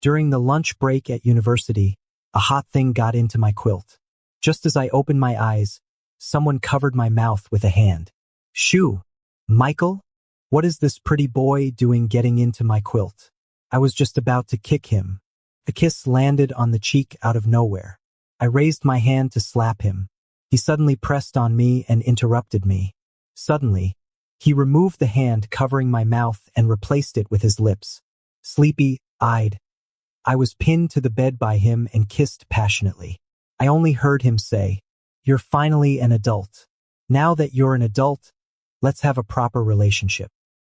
During the lunch break at university, a hot thing got into my quilt. Just as I opened my eyes, someone covered my mouth with a hand. Shoo! Michael? What is this pretty boy doing getting into my quilt? I was just about to kick him. A kiss landed on the cheek out of nowhere. I raised my hand to slap him. He suddenly pressed on me and interrupted me. Suddenly, he removed the hand covering my mouth and replaced it with his lips. Sleepy-eyed, I was pinned to the bed by him and kissed passionately. I only heard him say, "You're finally an adult. Now that you're an adult, let's have a proper relationship."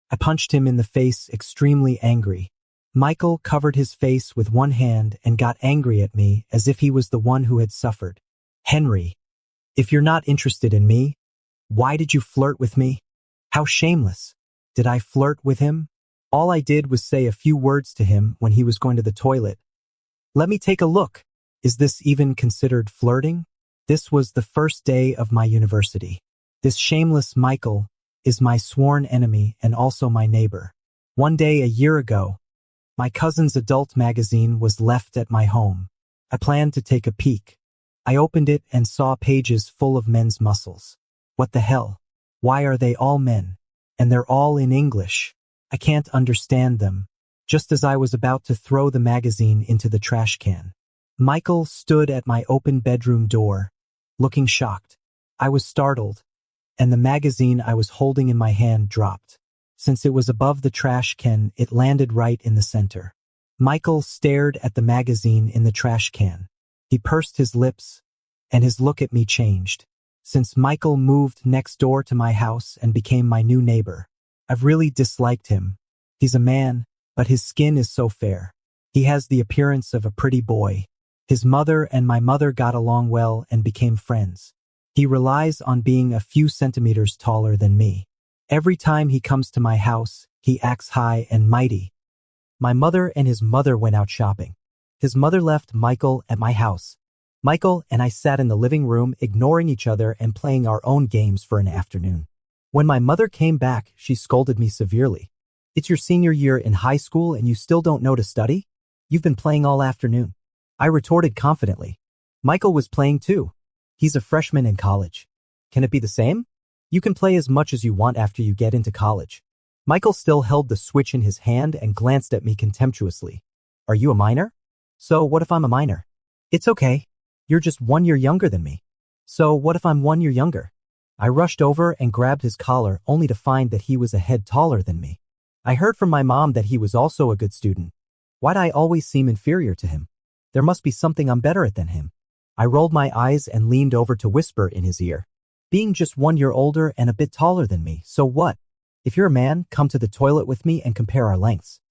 I punched him in the face, extremely angry. Michael covered his face with one hand and got angry at me as if he was the one who had suffered. "Henry, if you're not interested in me, why did you flirt with me? How shameless. Did I flirt with him? All I did was say a few words to him when he was going to the toilet. Let me take a look. Is this even considered flirting? This was the first day of my university. This shameless Michael is my sworn enemy and also my neighbor. One day a year ago, my cousin's adult magazine was left at my home. I planned to take a peek. I opened it and saw pages full of men's muscles. What the hell? Why are they all men? And they're all in English. I can't understand them. Just as I was about to throw the magazine into the trash can, Michael stood at my open bedroom door, looking shocked. I was startled, and the magazine I was holding in my hand dropped. Since it was above the trash can, it landed right in the center. Michael stared at the magazine in the trash can. He pursed his lips, and his look at me changed. Since Michael moved next door to my house and became my new neighbor, I've really disliked him. He's a man, but his skin is so fair. He has the appearance of a pretty boy. His mother and my mother got along well and became friends. He relies on being a few centimeters taller than me. Every time he comes to my house, he acts high and mighty. My mother and his mother went out shopping. His mother left Michael at my house. Michael and I sat in the living room, ignoring each other and playing our own games for an afternoon. When my mother came back, she scolded me severely. "It's your senior year in high school and you still don't know to study? You've been playing all afternoon." I retorted confidently. Michael was playing too. He's a freshman in college. Can it be the same? You can play as much as you want after you get into college. Michael still held the switch in his hand and glanced at me contemptuously. "Are you a minor?" "So what if I'm a minor?" "It's okay. You're just 1 year younger than me." "So what if I'm 1 year younger?" I rushed over and grabbed his collar only to find that he was a head taller than me. I heard from my mom that he was also a good student. Why'd I always seem inferior to him? There must be something I'm better at than him. I rolled my eyes and leaned over to whisper in his ear. "Being just 1 year older and a bit taller than me, so what? If you're a man, come to the toilet with me and compare our lengths."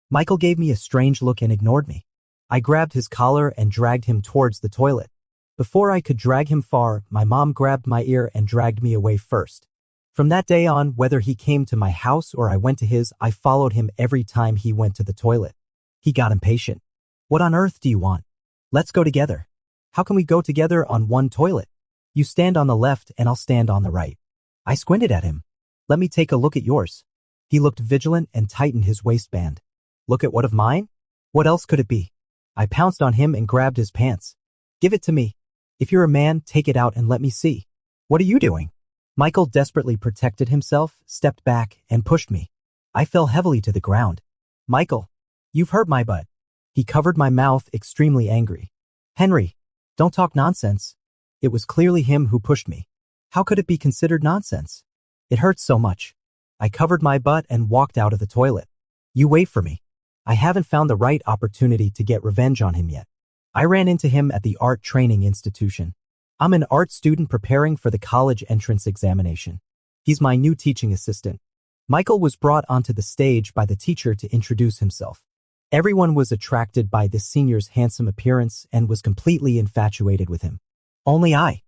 Michael gave me a strange look and ignored me. I grabbed his collar and dragged him towards the toilet. Before I could drag him far, my mom grabbed my ear and dragged me away first. From that day on, whether he came to my house or I went to his, I followed him every time he went to the toilet. He got impatient. "What on earth do you want? Let's go together." "How can we go together on one toilet? You stand on the left and I'll stand on the right." I squinted at him. "Let me take a look at yours." He looked vigilant and tightened his waistband. "Look at what of mine? What else could it be?" I pounced on him and grabbed his pants. "Give it to me. If you're a man, take it out and let me see." "What are you doing?" Michael desperately protected himself, stepped back, and pushed me. I fell heavily to the ground. "Michael, you've hurt my butt." He covered my mouth, extremely angry. "Henry, don't talk nonsense." It was clearly him who pushed me. How could it be considered nonsense? It hurts so much. I covered my butt and walked out of the toilet. "You wait for me. I haven't found the right opportunity to get revenge on him yet." I ran into him at the art training institution. I'm an art student preparing for the college entrance examination. He's my new teaching assistant. Michael was brought onto the stage by the teacher to introduce himself. Everyone was attracted by this senior's handsome appearance and was completely infatuated with him. Only I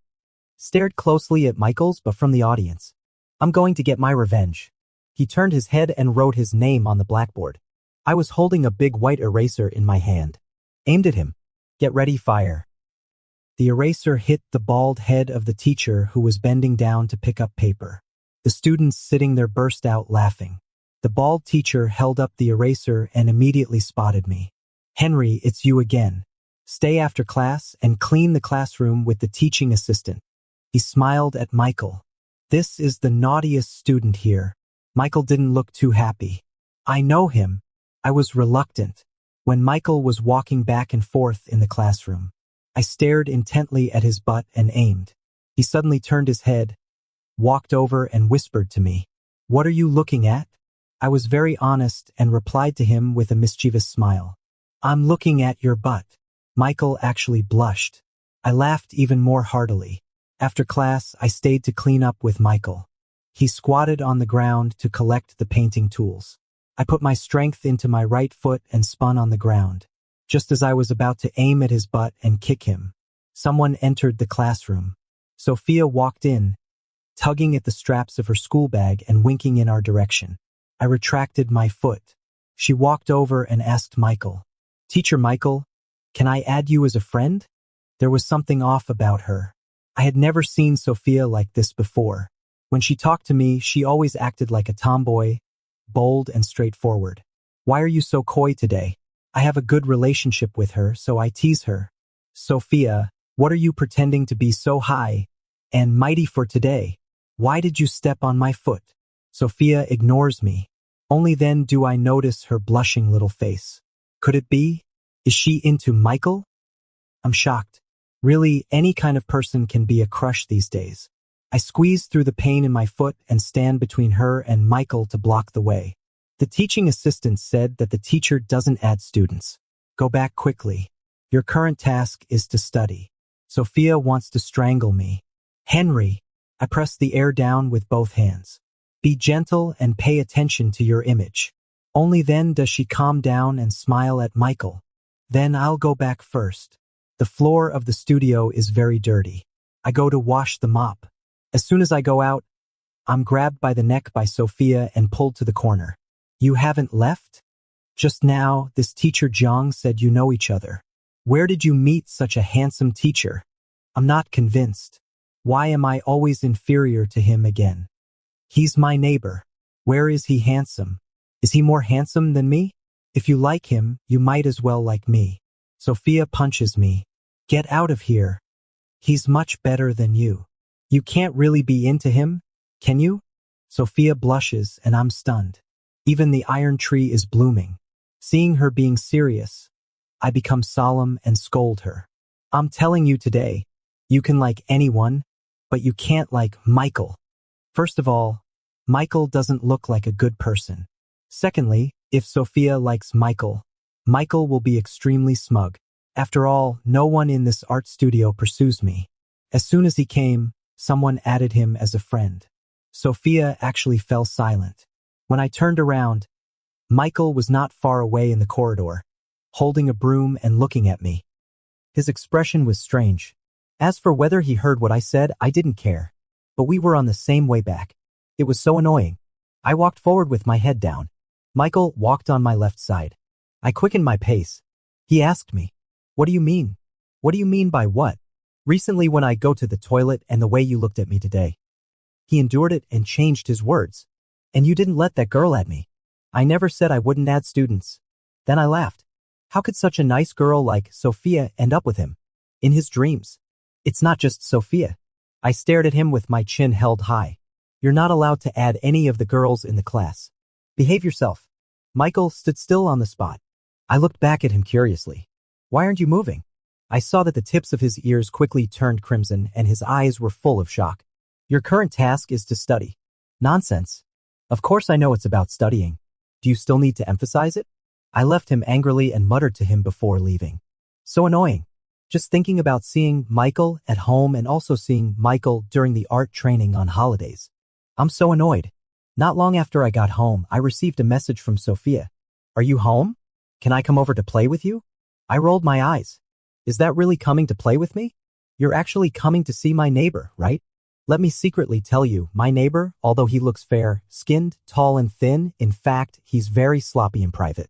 stared closely at Michael's, but from the audience. "I'm going to get my revenge." He turned his head and wrote his name on the blackboard. I was holding a big white eraser in my hand. Aimed at him. "Get ready, fire." The eraser hit the bald head of the teacher who was bending down to pick up paper. The students sitting there burst out laughing. The bald teacher held up the eraser and immediately spotted me. Henry, it's you again. Stay after class and clean the classroom with the teaching assistant. He smiled at Michael. This is the naughtiest student here. Michael didn't look too happy. I know him. I was reluctant. When Michael was walking back and forth in the classroom, I stared intently at his butt and aimed. He suddenly turned his head, walked over and whispered to me, "What are you looking at?" I was very honest and replied to him with a mischievous smile. "I'm looking at your butt." Michael actually blushed. I laughed even more heartily. After class, I stayed to clean up with Michael. He squatted on the ground to collect the painting tools. I put my strength into my right foot and spun on the ground. Just as I was about to aim at his butt and kick him, someone entered the classroom. Sophia walked in, tugging at the straps of her school bag and winking in our direction. I retracted my foot. She walked over and asked Michael, "Teacher Michael, can I add you as a friend?" There was something off about her. I had never seen Sophia like this before. When she talked to me, she always acted like a tomboy, bold and straightforward. "Why are you so coy today?" I have a good relationship with her, so I tease her. "Sophia, what are you pretending to be so high and mighty for today? Why did you step on my foot?" Sophia ignores me. Only then do I notice her blushing little face. Could it be? Is she into Michael? I'm shocked. Really, any kind of person can be a crush these days. I squeeze through the pain in my foot and stand between her and Michael to block the way. The teaching assistant said that the teacher doesn't add students. Go back quickly. Your current task is to study. Sophia wants to strangle me. Henry, I press the air down with both hands. Be gentle and pay attention to your image. Only then does she calm down and smile at Michael. Then I'll go back first. The floor of the studio is very dirty. I go to wash the mop. As soon as I go out, I'm grabbed by the neck by Sophia and pulled to the corner. "You haven't left?" "Just now, this teacher Jiang said you know each other." "Where did you meet such a handsome teacher?" I'm not convinced. Why am I always inferior to him again? He's my neighbor. Where is he handsome? Is he more handsome than me? If you like him, you might as well like me. Sophia punches me. Get out of here. He's much better than you. You can't really be into him, can you? Sophia blushes and I'm stunned. Even the iron tree is blooming. Seeing her being serious, I become solemn and scold her. I'm telling you today, you can like anyone, but you can't like Michael. First of all, Michael doesn't look like a good person. Secondly, if Sophia likes Michael, Michael will be extremely smug. After all, no one in this art studio pursues me. As soon as he came, someone added him as a friend. Sophia actually fell silent. When I turned around, Michael was not far away in the corridor, holding a broom and looking at me. His expression was strange. As for whether he heard what I said, I didn't care. But we were on the same way back. It was so annoying. I walked forward with my head down. Michael walked on my left side. I quickened my pace. He asked me, "What do you mean?" "What do you mean by what?" "Recently when I go to the toilet and the way you looked at me today." He endured it and changed his words. "And you didn't let that girl at me." "I never said I wouldn't add students." Then I laughed. How could such a nice girl like Sophia end up with him? In his dreams. It's not just Sophia. I stared at him with my chin held high. You're not allowed to add any of the girls in the class. Behave yourself. Michael stood still on the spot. I looked back at him curiously. Why aren't you moving? I saw that the tips of his ears quickly turned crimson and his eyes were full of shock. Your current task is to study. Nonsense. Of course I know it's about studying. Do you still need to emphasize it? I left him angrily and muttered to him before leaving. So annoying. Just thinking about seeing Michael at home and also seeing Michael during the art training on holidays. I'm so annoyed. Not long after I got home, I received a message from Sophia. Are you home? Can I come over to play with you? I rolled my eyes. Is that really coming to play with me? You're actually coming to see my neighbor, right? Let me secretly tell you, my neighbor, although he looks fair-skinned, tall and thin, in fact, he's very sloppy in private.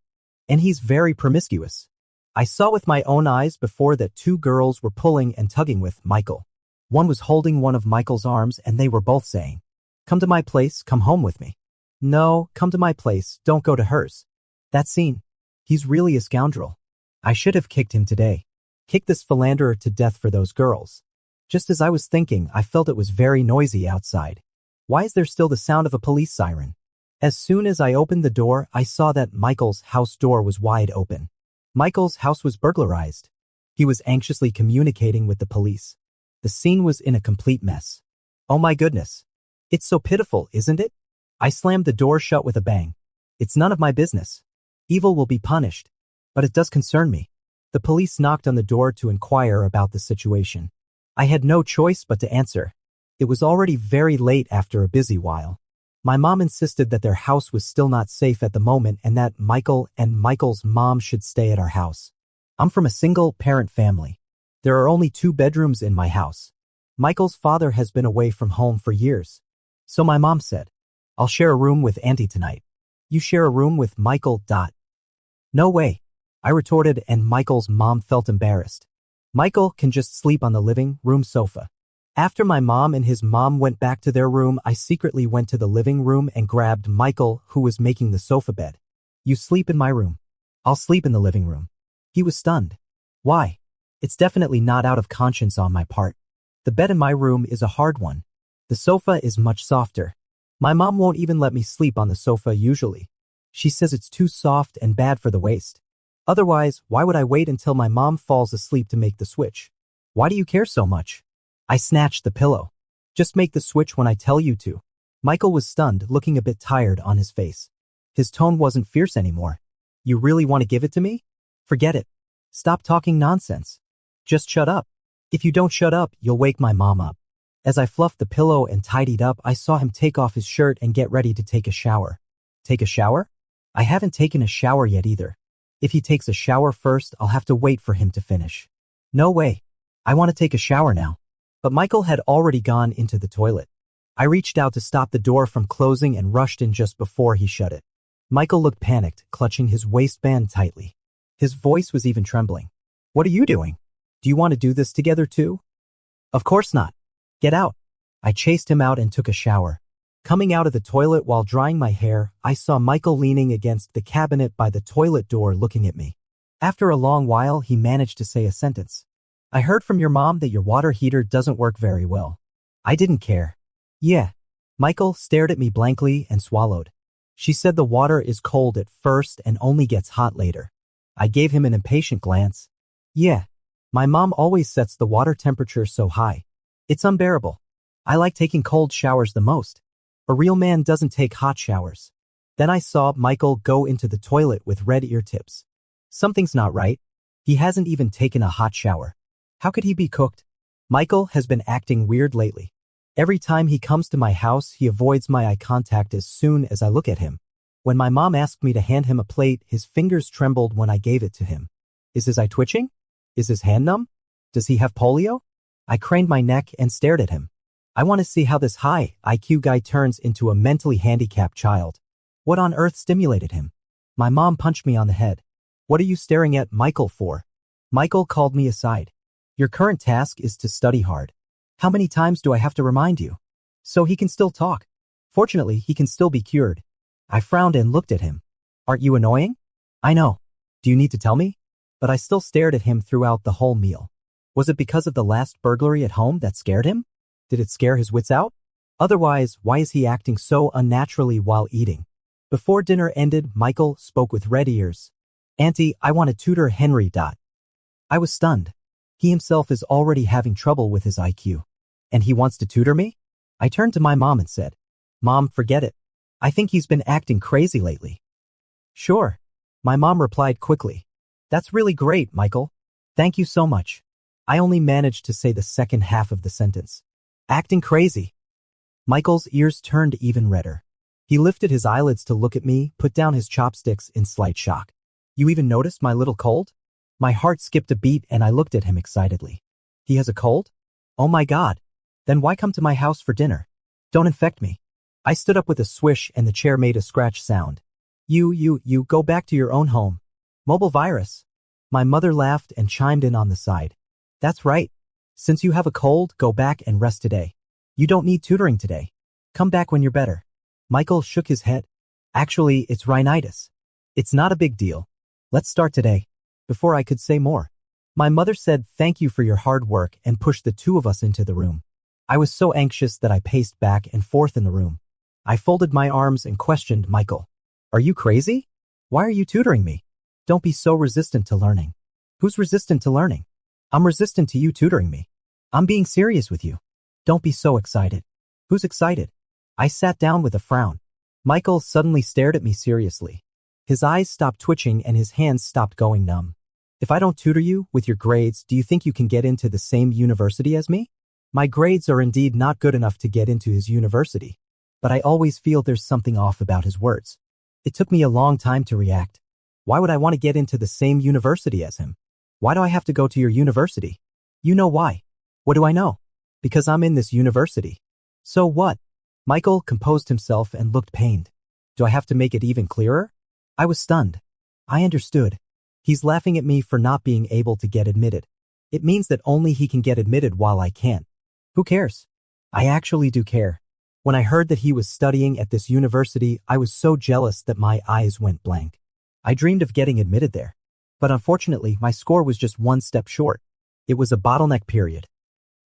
And he's very promiscuous. I saw with my own eyes before that two girls were pulling and tugging with Michael. One was holding one of Michael's arms and they were both saying, "Come to my place, come home with me." No, come to my place, don't go to hers. That scene. He's really a scoundrel. I should have kicked him today. Kick this philanderer to death for those girls. Just as I was thinking, I felt it was very noisy outside. Why is there still the sound of a police siren? As soon as I opened the door, I saw that Michael's house door was wide open. Michael's house was burglarized. He was anxiously communicating with the police. The scene was in a complete mess. Oh my goodness. It's so pitiful, isn't it? I slammed the door shut with a bang. It's none of my business. Evil will be punished. But it does concern me. The police knocked on the door to inquire about the situation. I had no choice but to answer. It was already very late after a busy while. My mom insisted that their house was still not safe at the moment and that Michael and Michael's mom should stay at our house. I'm from a single-parent family. There are only 2 bedrooms in my house. Michael's father has been away from home for years. So my mom said, I'll share a room with Auntie tonight. You share a room with Michael. No way, I retorted, and Michael's mom felt embarrassed. Michael can just sleep on the living room sofa. After my mom and his mom went back to their room, I secretly went to the living room and grabbed Michael, who was making the sofa bed. You sleep in my room. I'll sleep in the living room. He was stunned. Why? It's definitely not out of conscience on my part. The bed in my room is a hard one. The sofa is much softer. My mom won't even let me sleep on the sofa usually. She says it's too soft and bad for the waist. Otherwise, why would I wait until my mom falls asleep to make the switch? Why do you care so much? I snatched the pillow. Just make the switch when I tell you to. Michael was stunned, looking a bit tired on his face. His tone wasn't fierce anymore. You really want to give it to me? Forget it. Stop talking nonsense. Just shut up. If you don't shut up, you'll wake my mom up. As I fluffed the pillow and tidied up, I saw him take off his shirt and get ready to take a shower. Take a shower? I haven't taken a shower yet either. If he takes a shower first, I'll have to wait for him to finish. No way. I want to take a shower now. But Michael had already gone into the toilet. I reached out to stop the door from closing and rushed in just before he shut it. Michael looked panicked, clutching his waistband tightly. His voice was even trembling. What are you doing? Do you want to do this together too? Of course not. Get out. I chased him out and took a shower. Coming out of the toilet while drying my hair, I saw Michael leaning against the cabinet by the toilet door looking at me. After a long while, he managed to say a sentence. I heard from your mom that your water heater doesn't work very well. I didn't care. Yeah. Michael stared at me blankly and swallowed. She said the water is cold at first and only gets hot later. I gave him an impatient glance. Yeah. My mom always sets the water temperature so high. It's unbearable. I like taking cold showers the most. A real man doesn't take hot showers. Then I saw Michael go into the toilet with red ear tips. Something's not right. He hasn't even taken a hot shower. How could he be cooked? Michael has been acting weird lately. Every time he comes to my house, he avoids my eye contact as soon as I look at him. When my mom asked me to hand him a plate, his fingers trembled when I gave it to him. Is his eye twitching? Is his hand numb? Does he have polio? I craned my neck and stared at him. I want to see how this high IQ guy turns into a mentally handicapped child. What on earth stimulated him? My mom punched me on the head. What are you staring at Michael for? Michael called me aside. Your current task is to study hard. How many times do I have to remind you? So he can still talk. Fortunately, he can still be cured. I frowned and looked at him. Aren't you annoying? I know. Do you need to tell me? But I still stared at him throughout the whole meal. Was it because of the last burglary at home that scared him? Did it scare his wits out? Otherwise, why is he acting so unnaturally while eating? Before dinner ended, Michael spoke with red ears. Auntie, I want to tutor Henry. I was stunned. He himself is already having trouble with his IQ. And he wants to tutor me? I turned to my mom and said, Mom, forget it. I think he's been acting crazy lately. Sure. My mom replied quickly. That's really great, Michael. Thank you so much. I only managed to say the second half of the sentence. Acting crazy. Michael's ears turned even redder. He lifted his eyelids to look at me, put down his chopsticks in slight shock. You even noticed my little cold? My heart skipped a beat and I looked at him excitedly. He has a cold? Oh my God. Then why come to my house for dinner? Don't infect me. I stood up with a swish and the chair made a scratch sound. You go back to your own home. Mobile virus. My mother laughed and chimed in on the side. That's right. Since you have a cold, go back and rest today. You don't need tutoring today. Come back when you're better. Michael shook his head. Actually, it's rhinitis. It's not a big deal. Let's start today. before I could say more. My mother said thank you for your hard work and pushed the two of us into the room. I was so anxious that I paced back and forth in the room. I folded my arms and questioned Michael. Are you crazy? Why are you tutoring me? Don't be so resistant to learning. Who's resistant to learning? I'm resistant to you tutoring me. I'm being serious with you. Don't be so excited. Who's excited? I sat down with a frown. Michael suddenly stared at me seriously. His eyes stopped twitching and his hands stopped going numb. If I don't tutor you with your grades, do you think you can get into the same university as me? My grades are indeed not good enough to get into his university, but I always feel there's something off about his words. It took me a long time to react. Why would I want to get into the same university as him? Why do I have to go to your university? You know why. What do I know? Because I'm in this university. So what? Michael composed himself and looked pained. Do I have to make it even clearer? I was stunned. I understood. He's laughing at me for not being able to get admitted. It means that only he can get admitted while I can't. Who cares? I actually do care. When I heard that he was studying at this university, I was so jealous that my eyes went blank. I dreamed of getting admitted there. But unfortunately, my score was just one step short. It was a bottleneck period.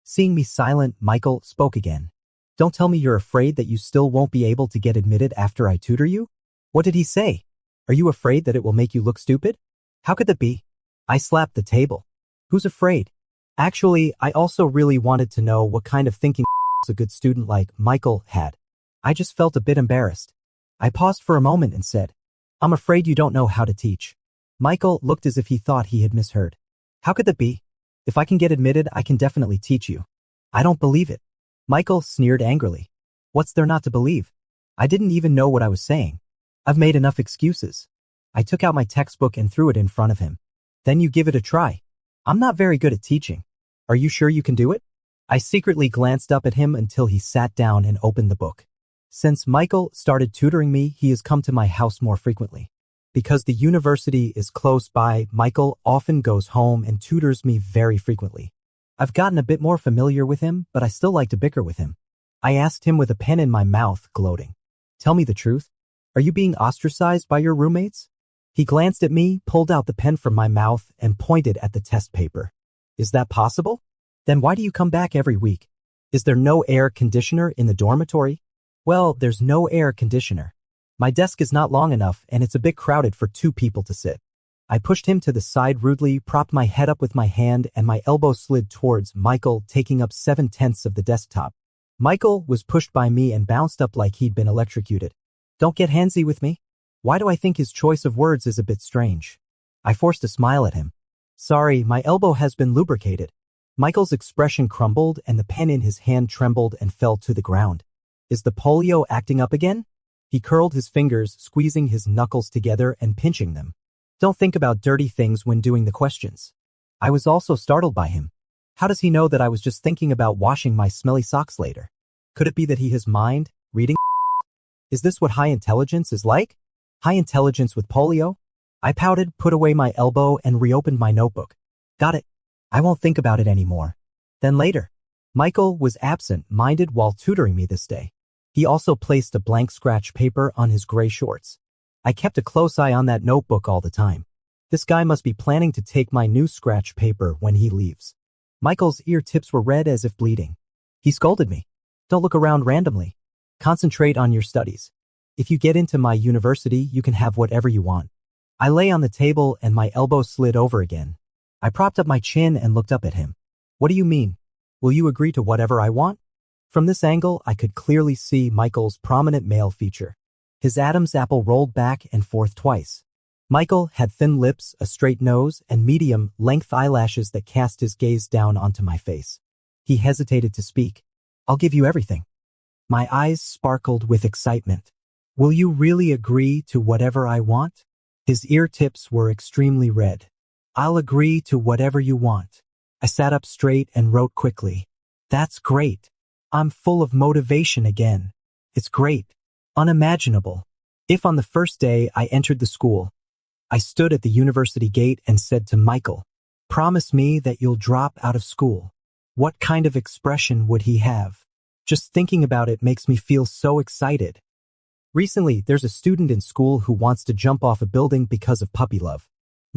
Seeing me silent, Michael spoke again. Don't tell me you're afraid that you still won't be able to get admitted after I tutor you? What did he say? Are you afraid that it will make you look stupid? How could that be? I slapped the table. Who's afraid? Actually, I also really wanted to know what kind of thinking a good student like Michael had. I just felt a bit embarrassed. I paused for a moment and said, I'm afraid you don't know how to teach. Michael looked as if he thought he had misheard. How could that be? If I can get admitted, I can definitely teach you. I don't believe it. Michael sneered angrily. What's there not to believe? I didn't even know what I was saying. I've made enough excuses. I took out my textbook and threw it in front of him. Then you give it a try. I'm not very good at teaching. Are you sure you can do it? I secretly glanced up at him until he sat down and opened the book. Since Michael started tutoring me, he has come to my house more frequently. Because the university is close by, Michael often goes home and tutors me very frequently. I've gotten a bit more familiar with him, but I still like to bicker with him. I asked him with a pen in my mouth, gloating. Tell me the truth. Are you being ostracized by your roommates? He glanced at me, pulled out the pen from my mouth, and pointed at the test paper. Is that possible? Then why do you come back every week? Is there no air conditioner in the dormitory? Well, there's no air conditioner. My desk is not long enough, and it's a bit crowded for two people to sit. I pushed him to the side rudely, propped my head up with my hand, and my elbow slid towards Michael, taking up 7/10 of the desktop. Michael was pushed by me and bounced up like he'd been electrocuted. Don't get handsy with me. Why do I think his choice of words is a bit strange? I forced a smile at him. Sorry, my elbow has been lubricated. Michael's expression crumbled and the pen in his hand trembled and fell to the ground. Is the polio acting up again? He curled his fingers, squeezing his knuckles together and pinching them. Don't think about dirty things when doing the questions. I was also startled by him. How does he know that I was just thinking about washing my smelly socks later? Could it be that he has mind reading? Is this what high intelligence is like? High intelligence with polio? I pouted, put away my elbow, and reopened my notebook. Got it. I won't think about it anymore. Then later. Michael was absent-minded while tutoring me this day. He also placed a blank scratch paper on his gray shorts. I kept a close eye on that notebook all the time. This guy must be planning to take my new scratch paper when he leaves. Michael's ear tips were red as if bleeding. He scolded me. Don't look around randomly. Concentrate on your studies. If you get into my university, you can have whatever you want. I lay on the table and my elbow slid over again. I propped up my chin and looked up at him. What do you mean? Will you agree to whatever I want? From this angle, I could clearly see Michael's prominent male feature. His Adam's apple rolled back and forth twice. Michael had thin lips, a straight nose, and medium-length eyelashes that cast his gaze down onto my face. He hesitated to speak. I'll give you everything. My eyes sparkled with excitement. Will you really agree to whatever I want? His ear tips were extremely red. I'll agree to whatever you want. I sat up straight and wrote quickly. That's great. I'm full of motivation again. It's great. Unimaginable. If on the first day I entered the school, I stood at the university gate and said to Michael, promise me that you'll drop out of school. What kind of expression would he have? Just thinking about it makes me feel so excited. Recently, there's a student in school who wants to jump off a building because of puppy love.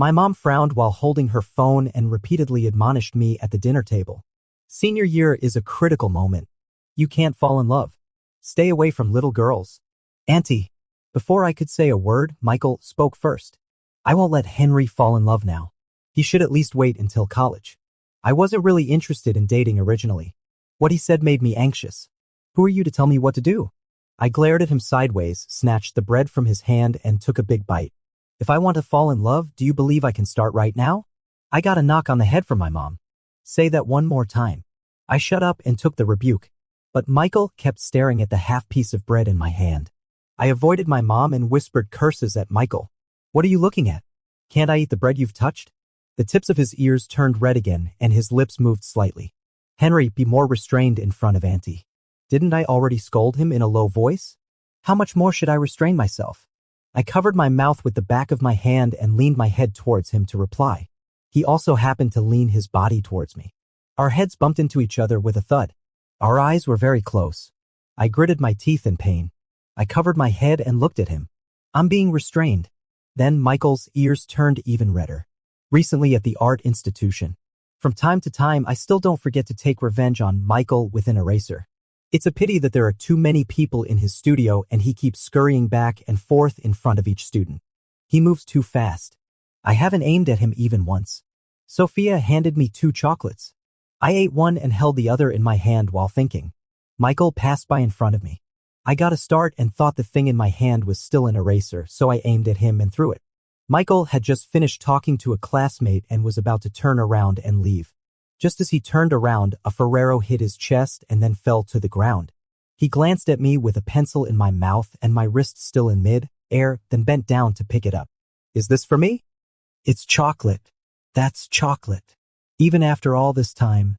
My mom frowned while holding her phone and repeatedly admonished me at the dinner table. Senior year is a critical moment. You can't fall in love. Stay away from little girls. Auntie. Before I could say a word, Michael spoke first. I won't let Henry fall in love now. He should at least wait until college. I wasn't really interested in dating originally. What he said made me anxious. Who are you to tell me what to do? I glared at him sideways, snatched the bread from his hand, and took a big bite. If I want to fall in love, do you believe I can start right now? I got a knock on the head from my mom. Say that one more time. I shut up and took the rebuke. But Michael kept staring at the half piece of bread in my hand. I avoided my mom and whispered curses at Michael. What are you looking at? Can't I eat the bread you've touched? The tips of his ears turned red again, and his lips moved slightly. Henry, be more restrained in front of Auntie. Didn't I already scold him in a low voice? How much more should I restrain myself? I covered my mouth with the back of my hand and leaned my head towards him to reply. He also happened to lean his body towards me. Our heads bumped into each other with a thud. Our eyes were very close. I gritted my teeth in pain. I covered my head and looked at him. I'm being restrained. Then Michael's ears turned even redder. Recently at the art institution. From time to time, I still don't forget to take revenge on Michael with an eraser. It's a pity that there are too many people in his studio and he keeps scurrying back and forth in front of each student. He moves too fast. I haven't aimed at him even once. Sophia handed me 2 chocolates. I ate one and held the other in my hand while thinking. Michael passed by in front of me. I got a start and thought the thing in my hand was still an eraser, so I aimed at him and threw it. Michael had just finished talking to a classmate and was about to turn around and leave. Just as he turned around, a Ferrero hit his chest and then fell to the ground. He glanced at me with a pencil in my mouth and my wrist still in mid-air, then bent down to pick it up. Is this for me? It's chocolate. That's chocolate. Even after all this time,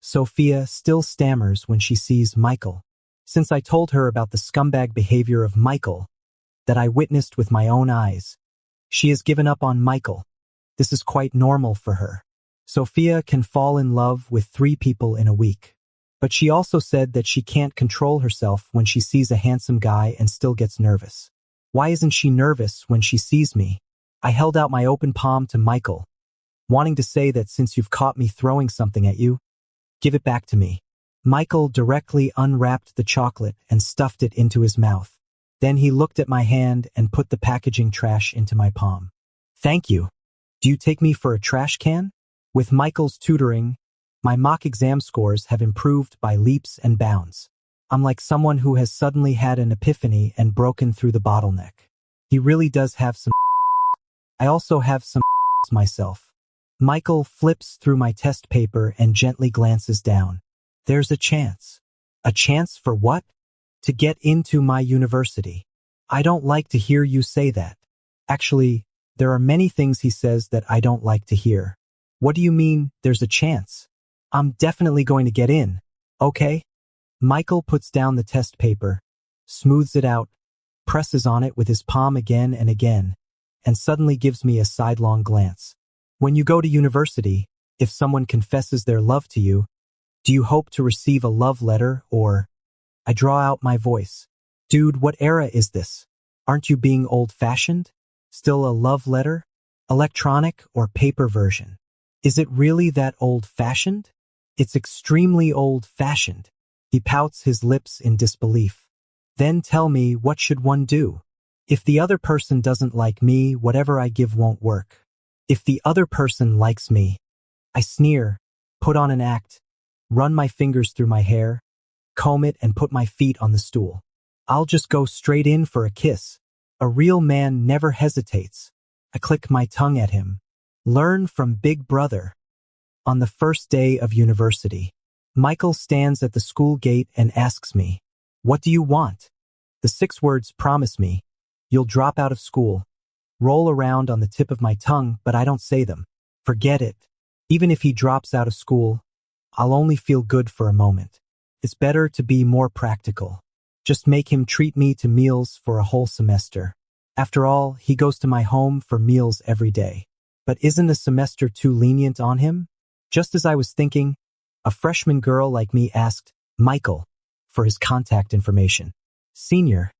Sophia still stammers when she sees Michael. Since I told her about the scumbag behavior of Michael that I witnessed with my own eyes, she has given up on Michael. This is quite normal for her. Sophia can fall in love with 3 people in a week. But she also said that she can't control herself when she sees a handsome guy and still gets nervous. Why isn't she nervous when she sees me? I held out my open palm to Michael, wanting to say that since you've caught me throwing something at you, give it back to me. Michael directly unwrapped the chocolate and stuffed it into his mouth. Then he looked at my hand and put the packaging trash into my palm. Thank you. Do you take me for a trash can? With Michael's tutoring, my mock exam scores have improved by leaps and bounds. I'm like someone who has suddenly had an epiphany and broken through the bottleneck. He really does have some. I also have some myself. Michael flips through my test paper and gently glances down. There's a chance. A chance for what? To get into my university. I don't like to hear you say that. Actually, there are many things he says that I don't like to hear. What do you mean, there's a chance? I'm definitely going to get in, okay? Michael puts down the test paper, smooths it out, presses on it with his palm again and again, and suddenly gives me a sidelong glance. When you go to university, if someone confesses their love to you, do you hope to receive a love letter or... I draw out my voice. Dude, what era is this? Aren't you being old-fashioned? Still a love letter? Electronic or paper version? Is it really that old-fashioned? It's extremely old-fashioned. He pouts his lips in disbelief. Then tell me, what should one do? If the other person doesn't like me, whatever I give won't work. If the other person likes me, I sneer, put on an act, run my fingers through my hair, comb it and put my feet on the stool. I'll just go straight in for a kiss. A real man never hesitates. I click my tongue at him. Learn from Big Brother. On the first day of university, Michael stands at the school gate and asks me, "What do you want?" The 6 words promise me, "You'll drop out of school," roll around on the tip of my tongue, but I don't say them. Forget it. Even if he drops out of school, I'll only feel good for a moment. It's better to be more practical. Just make him treat me to meals for a whole semester. After all, he goes to my home for meals every day. But isn't a semester too lenient on him? Just as I was thinking, a freshman girl like me asked Michael for his contact information. "Senior,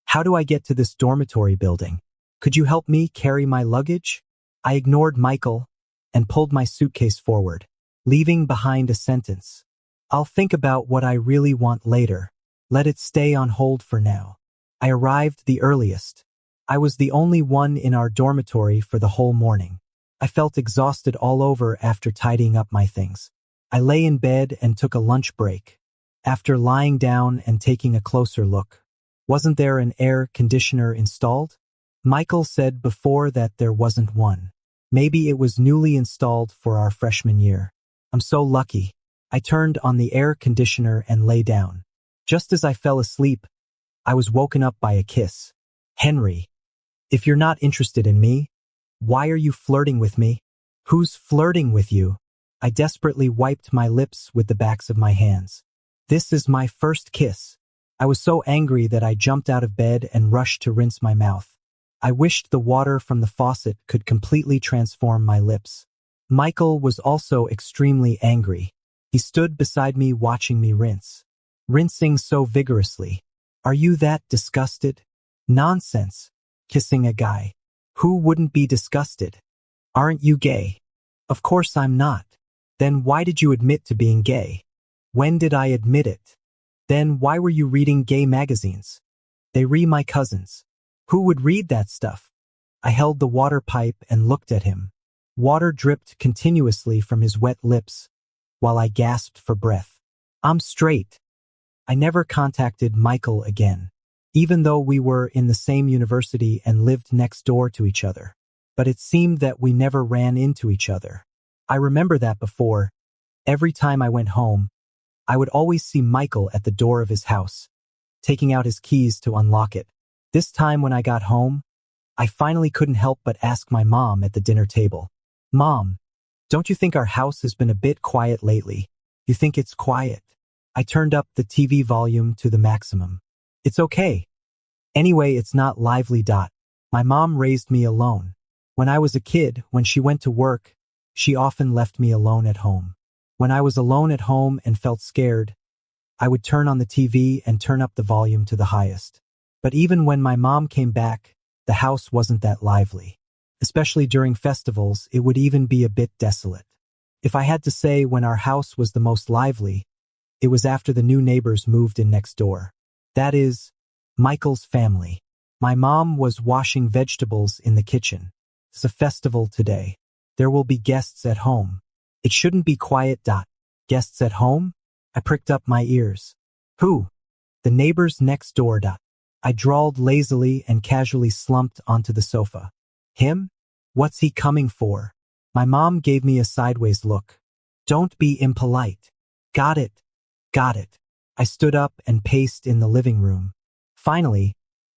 how do I get to this dormitory building? Could you help me carry my luggage?" I ignored Michael and pulled my suitcase forward, leaving behind a sentence. I'll think about what I really want later. Let it stay on hold for now. I arrived the earliest. I was the only one in our dormitory for the whole morning. I felt exhausted all over after tidying up my things. I lay in bed and took a lunch break. After lying down and taking a closer look, wasn't there an air conditioner installed? Michael said before that there wasn't one. Maybe it was newly installed for our freshman year. I'm so lucky. I turned on the air conditioner and lay down. Just as I fell asleep, I was woken up by a kiss. Henry, if you're not interested in me, why are you flirting with me? Who's flirting with you? I desperately wiped my lips with the backs of my hands. This is my first kiss. I was so angry that I jumped out of bed and rushed to rinse my mouth. I wished the water from the faucet could completely transform my lips. Michael was also extremely angry. He stood beside me watching me rinse. Rinsing so vigorously. Are you that disgusted? Nonsense. Kissing a guy. Who wouldn't be disgusted? Aren't you gay? Of course I'm not. Then why did you admit to being gay? When did I admit it? Then why were you reading gay magazines? They re my cousins. Who would read that stuff? I held the water pipe and looked at him. Water dripped continuously from his wet lips, while I gasped for breath. I'm straight. I never contacted Michael again, even though we were in the same university and lived next door to each other. But it seemed that we never ran into each other. I remember that before, every time I went home, I would always see Michael at the door of his house, taking out his keys to unlock it. This time when I got home, I finally couldn't help but ask my mom at the dinner table. Mom, don't you think our house has been a bit quiet lately? You think it's quiet? I turned up the TV volume to the maximum. It's okay. Anyway, it's not lively. My mom raised me alone. When I was a kid, when she went to work, she often left me alone at home. When I was alone at home and felt scared, I would turn on the TV and turn up the volume to the highest. But even when my mom came back, the house wasn't that lively. Especially during festivals, it would even be a bit desolate. If I had to say when our house was the most lively, it was after the new neighbors moved in next door. That is, Michael's family. My mom was washing vegetables in the kitchen. It's a festival today. There will be guests at home. It shouldn't be quiet. Guests at home? I pricked up my ears. Who? The neighbors next door. I drawled lazily and casually slumped onto the sofa. Him? What's he coming for? My mom gave me a sideways look. Don't be impolite. Got it. Got it. I stood up and paced in the living room. Finally,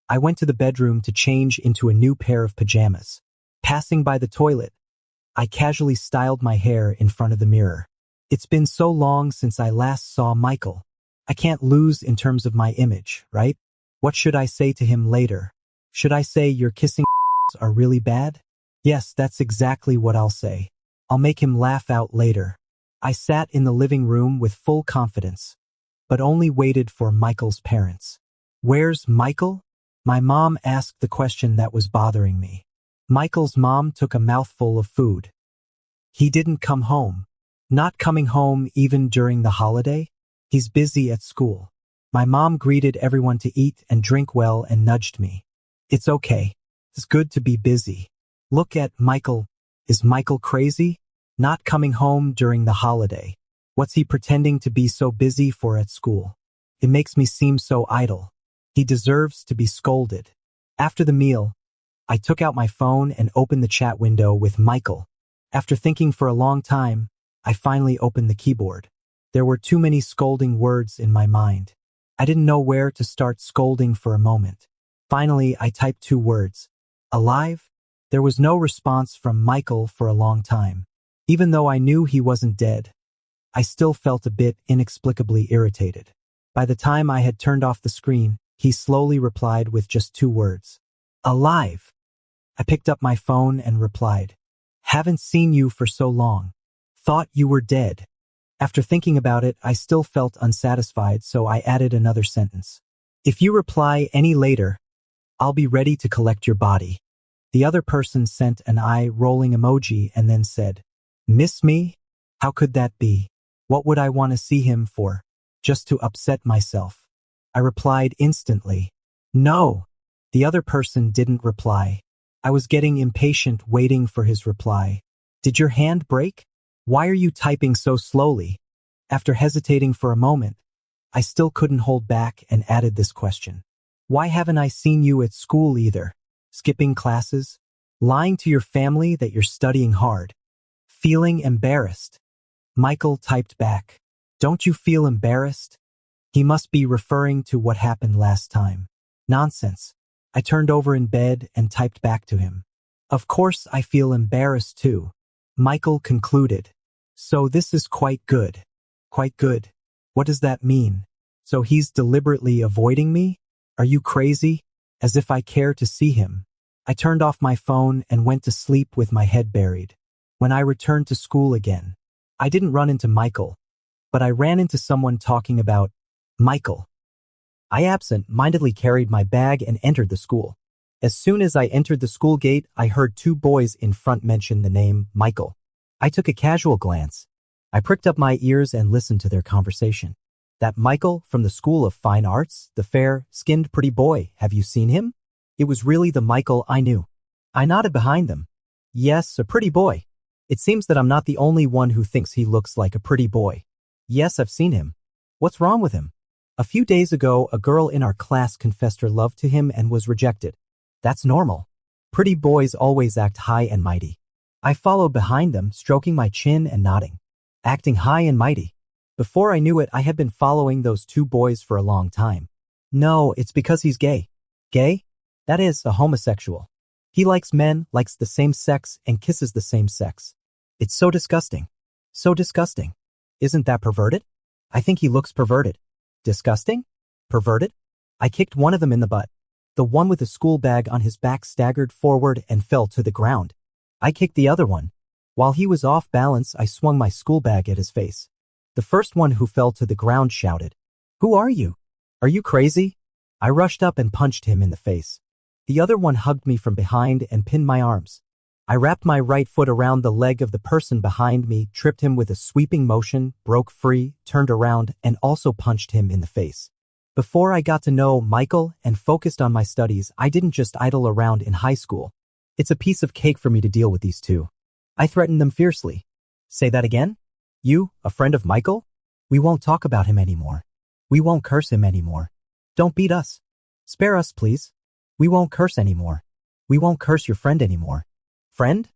I went to the bedroom to change into a new pair of pajamas. Passing by the toilet, I casually styled my hair in front of the mirror. It's been so long since I last saw Michael. I can't lose in terms of my image, right? What should I say to him later? Should I say your kissing are really bad? Yes, that's exactly what I'll say. I'll make him laugh out later. I sat in the living room with full confidence, but only waited for Michael's parents. Where's Michael? My mom asked the question that was bothering me. Michael's mom took a mouthful of food. He didn't come home. Not coming home even during the holiday? He's busy at school. My mom greeted everyone to eat and drink well and nudged me. It's okay. It's good to be busy. Look at Michael. Is Michael crazy? Not coming home during the holiday. What's he pretending to be so busy for at school? It makes me seem so idle. He deserves to be scolded. After the meal, I took out my phone and opened the chat window with Michael. After thinking for a long time, I finally opened the keyboard. There were too many scolding words in my mind. I didn't know where to start scolding for a moment. Finally, I typed 2 words. Alive? There was no response from Michael for a long time. Even though I knew he wasn't dead, I still felt a bit inexplicably irritated. By the time I had turned off the screen, he slowly replied with just 2 words. Alive. I picked up my phone and replied. Haven't seen you for so long. Thought you were dead. After thinking about it, I still felt unsatisfied, so I added another sentence. If you reply any later, I'll be ready to collect your body. The other person sent an eye-rolling emoji and then said, "Miss me? How could that be? What would I want to see him for? Just to upset myself?" I replied instantly, "No." The other person didn't reply. I was getting impatient waiting for his reply. "Did your hand break? Why are you typing so slowly?" After hesitating for a moment, I still couldn't hold back and added this question. "Why haven't I seen you at school either? Skipping classes? Lying to your family that you're studying hard? Feeling embarrassed?" Michael typed back, "Don't you feel embarrassed?" He must be referring to what happened last time. Nonsense. I turned over in bed and typed back to him. "Of course I feel embarrassed too." Michael concluded, "So this is quite good." Quite good. What does that mean? So he's deliberately avoiding me? Are you crazy? As if I care to see him. I turned off my phone and went to sleep with my head buried. When I returned to school again, I didn't run into Michael, but I ran into someone talking about Michael. I absent-mindedly carried my bag and entered the school. As soon as I entered the school gate, I heard two boys in front mention the name Michael. I took a casual glance. I pricked up my ears and listened to their conversation. "That Michael from the School of Fine Arts, the fair-skinned pretty boy, have you seen him?" It was really the Michael I knew. I nodded behind them. "Yes, a pretty boy. It seems that I'm not the only one who thinks he looks like a pretty boy. Yes, I've seen him. What's wrong with him? A few days ago, a girl in our class confessed her love to him and was rejected. That's normal. Pretty boys always act high and mighty." I followed behind them, stroking my chin and nodding. Acting high and mighty. Before I knew it, I had been following those two boys for a long time. No, it's because he's gay. Gay? That is, a homosexual. He likes men, likes the same sex, and kisses the same sex. It's so disgusting. So disgusting. Isn't that perverted? I think he looks perverted. Disgusting? Perverted? I kicked one of them in the butt. The one with the school bag on his back staggered forward and fell to the ground. I kicked the other one. While he was off balance, I swung my school bag at his face. The first one who fell to the ground shouted, "Who are you? Are you crazy?" I rushed up and punched him in the face. The other one hugged me from behind and pinned my arms. I wrapped my right foot around the leg of the person behind me, tripped him with a sweeping motion, broke free, turned around, and also punched him in the face. Before I got to know Michael and focused on my studies, I didn't just idle around in high school. It's a piece of cake for me to deal with these two. I threatened them fiercely. "Say that again? You, a friend of Michael? We won't talk about him anymore. We won't curse him anymore. Don't beat us. Spare us, please. We won't curse anymore. We won't curse your friend anymore." Friend?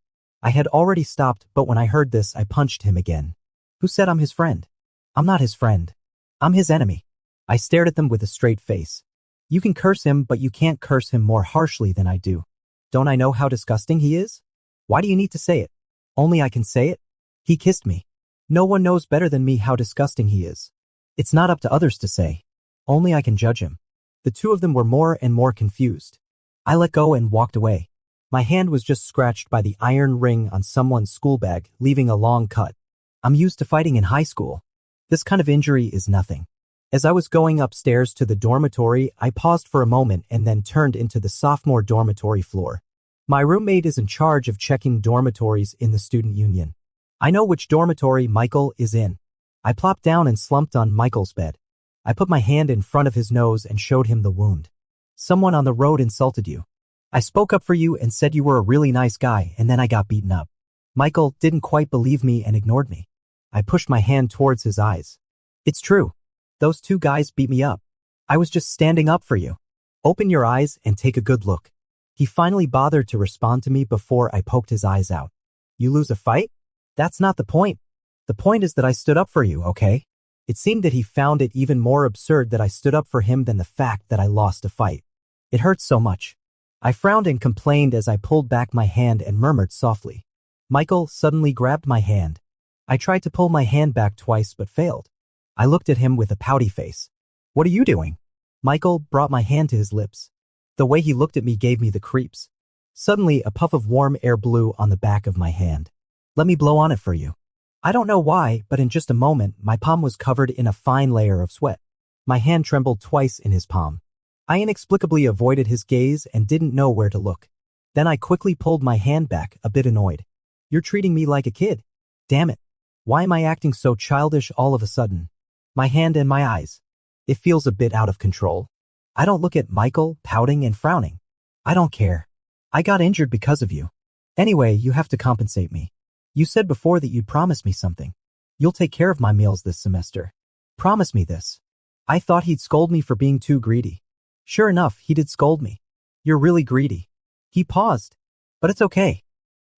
I had already stopped, but when I heard this, I punched him again. Who said I'm his friend? I'm not his friend. I'm his enemy. I stared at them with a straight face. You can curse him, but you can't curse him more harshly than I do. Don't I know how disgusting he is? Why do you need to say it? Only I can say it? He kissed me. No one knows better than me how disgusting he is. It's not up to others to say. Only I can judge him. The two of them were more and more confused. I let go and walked away. My hand was just scratched by the iron ring on someone's school bag, leaving a long cut. I'm used to fighting in high school. This kind of injury is nothing. As I was going upstairs to the dormitory, I paused for a moment and then turned into the sophomore dormitory floor. My roommate is in charge of checking dormitories in the student union. I know which dormitory Michael is in. I plopped down and slumped on Michael's bed. I put my hand in front of his nose and showed him the wound. Someone on the road insulted you. I spoke up for you and said you were a really nice guy, and then I got beaten up. Michael didn't quite believe me and ignored me. I pushed my hand towards his eyes. It's true. Those two guys beat me up. I was just standing up for you. Open your eyes and take a good look. He finally bothered to respond to me before I poked his eyes out. You lose a fight? That's not the point. The point is that I stood up for you, okay? It seemed that he found it even more absurd that I stood up for him than the fact that I lost a fight. It hurts so much. I frowned and complained as I pulled back my hand and murmured softly. Michael suddenly grabbed my hand. I tried to pull my hand back twice but failed. I looked at him with a pouty face. What are you doing? Michael brought my hand to his lips. The way he looked at me gave me the creeps. Suddenly, a puff of warm air blew on the back of my hand. Let me blow on it for you. I don't know why, but in just a moment, my palm was covered in a fine layer of sweat. My hand trembled twice in his palm. I inexplicably avoided his gaze and didn't know where to look. Then I quickly pulled my hand back, a bit annoyed. You're treating me like a kid. Damn it. Why am I acting so childish all of a sudden? My hand and my eyes. It feels a bit out of control. I don't look at Michael, pouting and frowning. I don't care. I got injured because of you. Anyway, you have to compensate me. You said before that you'd promise me something. You'll take care of my meals this semester. Promise me this. I thought he'd scold me for being too greedy. Sure enough, he did scold me. You're really greedy. He paused. But it's okay.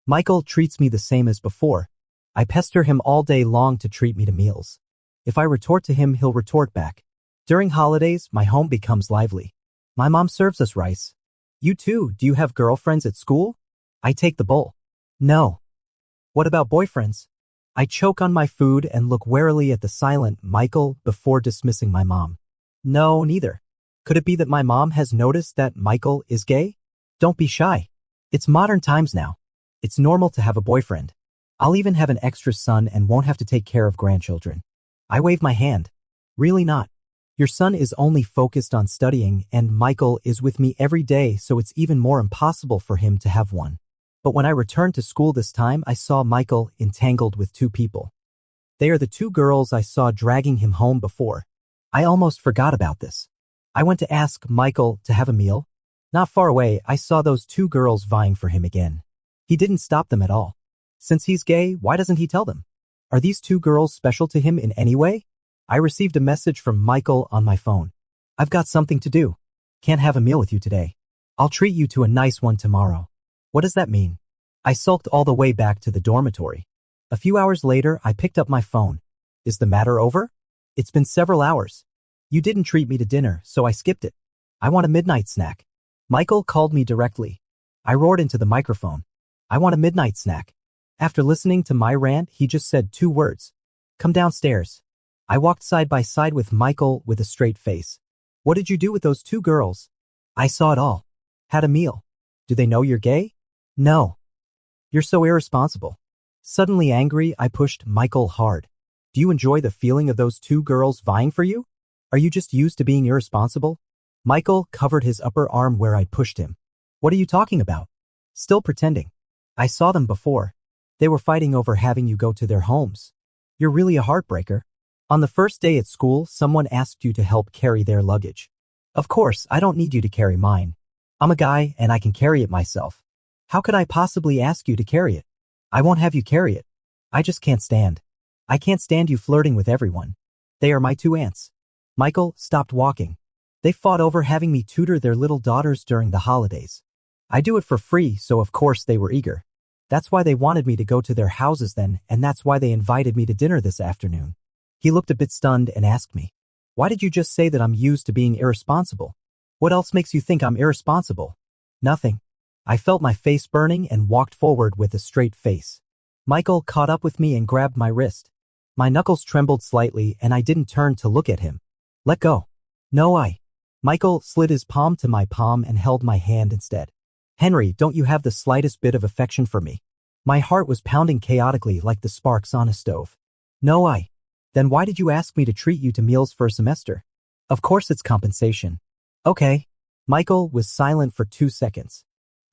Michael treats me the same as before. I pester him all day long to treat me to meals. If I retort to him, he'll retort back. During holidays, my home becomes lively. My mom serves us rice. You too, do you have girlfriends at school? I take the bowl. No. What about boyfriends? I choke on my food and look warily at the silent Michael before dismissing my mom. No, neither. Could it be that my mom has noticed that Michael is gay? Don't be shy. It's modern times now. It's normal to have a boyfriend. I'll even have an extra son and won't have to take care of grandchildren. I wave my hand. Really not. Your son is only focused on studying and Michael is with me every day, so it's even more impossible for him to have one. But when I returned to school this time, I saw Michael entangled with two people. They are the two girls I saw dragging him home before. I almost forgot about this. I went to ask Michael to have a meal. Not far away, I saw those two girls vying for him again. He didn't stop them at all. Since he's gay, why doesn't he tell them? Are these two girls special to him in any way? I received a message from Michael on my phone. I've got something to do. Can't have a meal with you today. I'll treat you to a nice one tomorrow. What does that mean? I sulked all the way back to the dormitory. A few hours later, I picked up my phone. Is the matter over? It's been several hours. You didn't treat me to dinner, so I skipped it. I want a midnight snack. Michael called me directly. I roared into the microphone. I want a midnight snack. After listening to my rant, he just said 2 words. Come downstairs. I walked side by side with Michael with a straight face. What did you do with those 2 girls? I saw it all. Had a meal. Do they know you're gay? No. You're so irresponsible. Suddenly angry, I pushed Michael hard. Do you enjoy the feeling of those 2 girls vying for you? Are you just used to being irresponsible? Michael covered his upper arm where I pushed him. What are you talking about? Still pretending. I saw them before. They were fighting over having you go to their homes. You're really a heartbreaker. On the first day at school, someone asked you to help carry their luggage. Of course, I don't need you to carry mine. I'm a guy and I can carry it myself. How could I possibly ask you to carry it? I won't have you carry it. I just can't stand. I can't stand you flirting with everyone. They are my 2 aunts. Michael stopped walking. They fought over having me tutor their little daughters during the holidays. I do it for free, so of course they were eager. That's why they wanted me to go to their houses then, and that's why they invited me to dinner this afternoon. He looked a bit stunned and asked me, why did you just say that I'm used to being irresponsible? What else makes you think I'm irresponsible? Nothing. I felt my face burning and walked forward with a straight face. Michael caught up with me and grabbed my wrist. My knuckles trembled slightly and I didn't turn to look at him. Let go. No, Michael slid his palm to my palm and held my hand instead. Henry, don't you have the slightest bit of affection for me? My heart was pounding chaotically like the sparks on a stove. No, Then why did you ask me to treat you to meals for a semester? Of course it's compensation. Okay. Michael was silent for 2 seconds.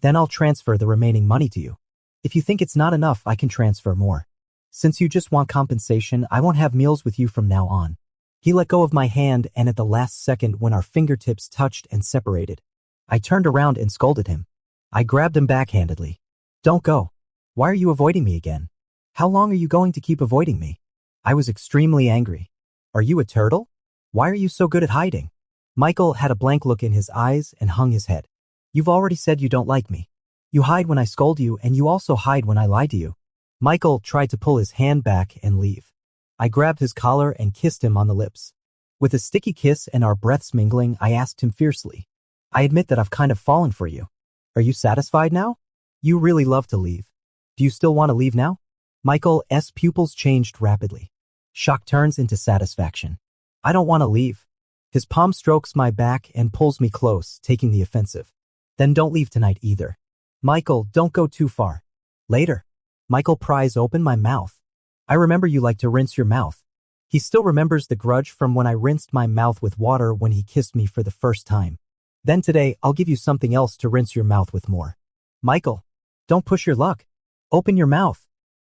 Then I'll transfer the remaining money to you. If you think it's not enough, I can transfer more. Since you just want compensation, I won't have meals with you from now on. He let go of my hand and at the last second when our fingertips touched and separated, I turned around and scolded him. I grabbed him backhandedly. Don't go. Why are you avoiding me again? How long are you going to keep avoiding me? I was extremely angry. Are you a turtle? Why are you so good at hiding? Michael had a blank look in his eyes and hung his head. You've already said you don't like me. You hide when I scold you and you also hide when I lie to you. Michael tried to pull his hand back and leave. I grabbed his collar and kissed him on the lips. With a sticky kiss and our breaths mingling, I asked him fiercely. I admit that I've kind of fallen for you. Are you satisfied now? You really love to leave. Do you still want to leave now? Michael's pupils changed rapidly. Shock turns into satisfaction. I don't want to leave. His palm strokes my back and pulls me close, taking the offensive. Then don't leave tonight either. Michael, don't go too far. Later. Michael pries open my mouth. I remember you like to rinse your mouth. He still remembers the grudge from when I rinsed my mouth with water when he kissed me for the first time. Then today, I'll give you something else to rinse your mouth with more. Michael, don't push your luck. Open your mouth.